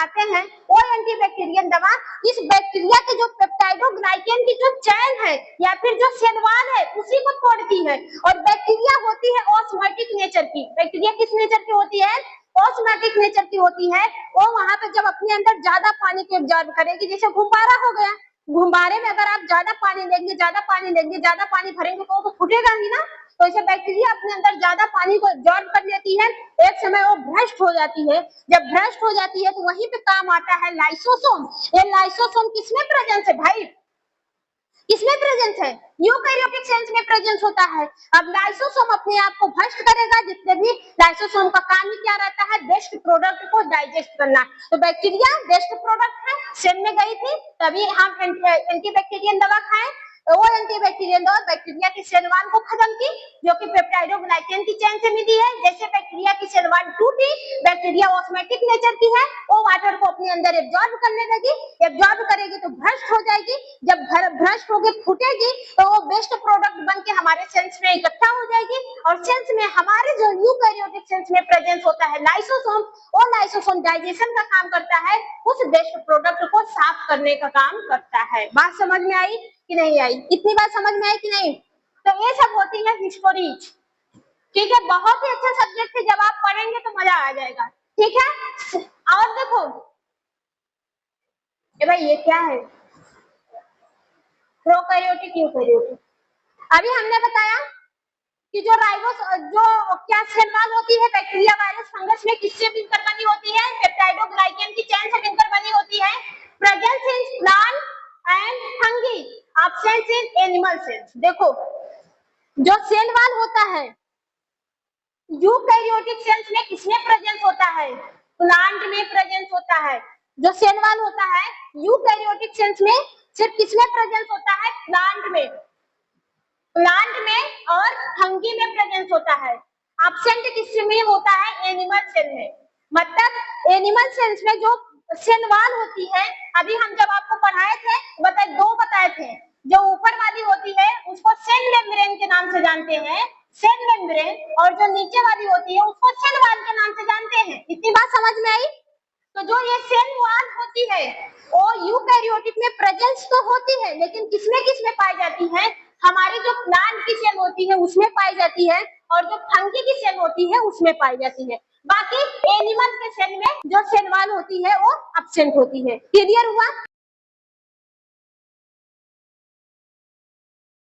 खाते हैं वो एंटीबैक्टीरियल दवा इस बैक्टीरिया के जो पेप्टाइडोग्लाइकेन की जो चैन है या फिर जो सेल वॉल है उसी को तोड़ती है। और बैक्टीरिया होती है ऑस्मोटिक नेचर की। बैक्टीरिया किस नेचर की होती है? ऑस्मोटिक नेचर की होती है। वो वहां पे जब अपने अंदर ज्यादा पानी को एब्जॉर्ब करेगी, जैसे गुब्बारा हो गया, गुब्बारे में अगर आप ज्यादा पानी लेंगे, ज्यादा पानी भरेंगे तो वो तो फूटेगा ही ना। तो इसे बैक्टीरिया अपने अंदर ज्यादा पानी को एब्जॉर्ब कर लेती है, एक समय वो भ्रष्ट हो जाती है। जब भ्रष्ट हो जाती है तो वहीं पे काम आता है लाइसोसोम। ये लाइसोसोम किसमें प्रेजेंस है भाई? किसमें प्रेजेंस है? यूकैरियोटिक सेल्स में प्रेजेंस होता है। अब लाइसोसोम अपने आप को भ्रष्ट करेगा, जितने भी लाइसोसोम का काम ही क्या रहता है? वेस्ट प्रोडक्ट को डाइजेस्ट करना। तो बैक्टीरिया वेस्ट प्रोडक्ट है, सेल में गई थी, तभी हम एंटीबैक्टीरियल दवा खाएं। वो एंटीबैक्टीरियल दवा बैक्टीरिया की सेल वॉल को खत्म की, जो कि पेप्टाइडोग्लाइकेन की चेन से मिली है। जैसे बैक्टीरिया की सेल वॉल टूटी, बैक्टीरिया ऑस्मोटिक नेचर की है, वो वाटर को अपने अंदर एब्जॉर्ब करने लगी। एब्जॉर्ब करेगी तो भ्रष्ट हो जाएगी। जब भ्रष्ट होकर फूटेगी तो वो वेस्ट प्रोडक्ट बन के हमारे सेल्स में इकट्ठा हो जाएगी। और सेल्स में हमारे जो यूकैरियोटिक सेल्स में प्रेजेंस होता है लाइसोसोम, वो लाइसोसोम डाइजेशन का काम करता है, उस वेस्ट प्रोडक्ट को साफ करने का काम करता है। बात समझ में आई कि नहीं आई? इतनी बात समझ में आई कि नहीं? तो ये सब होती है हिस्टोरीज। ठीक है, बहुत ही अच्छा सब्जेक्ट है, जब आप पढ़ेंगे तो मजा आ जाएगा। ठीक है, और देखो भाई ये क्या है? Prokaryotic eukaryotic. अभी हमने बताया कि जो क्या सेल वॉल होती है बैक्टीरिया वायरस फंगस में किससे मिलकर बनी होती है? पेप्टाइडोग्लाइकेन की चेन से मिलकर बनी होती है। Presence in plant and fungi, absence in animal cells. देखो जो सेल वॉल होता है यूकैरियोटिक सेल्स में किसमें प्रेजेंस होता है? प्लांट में प्रेजेंस होता है। जो सेल वॉल होता है यूकैरियोटिक सेल्स में सिर्फ किसमें प्रेजेंस होता है? प्लांट में। प्लांट में और फंगी में प्रेजेंस होता है। एब्सेंट किसमें होता है? एनिमल सेल में। मतलब एनिमल सेल्स में जो सेल वॉल होती है, अभी हम जब आपको पढ़ाए थे बताए थे, जो ऊपर वाली होती है उसको सेल मेम्ब्रेन के नाम से जानते हैं, सेल मेम्ब्रेन, और जो नीचे वाली होती है उसको सेल वॉल के नाम से जानते हैं। इतनी बात समझ में आई? तो जो ये सेल वॉल होती है वो यूकैरियोटिक में प्रेजेंस तो होती है, लेकिन किसमें पाई जाती है? हमारी जो प्लांट की सेल होती है उसमें पाई जाती है, और जो फंगी की सेल होती है उसमें पाई जाती है। बाकी एनिमल के सेल में जो सेल वॉल होती है वो एब्सेंट होती है। क्लियर हुआ?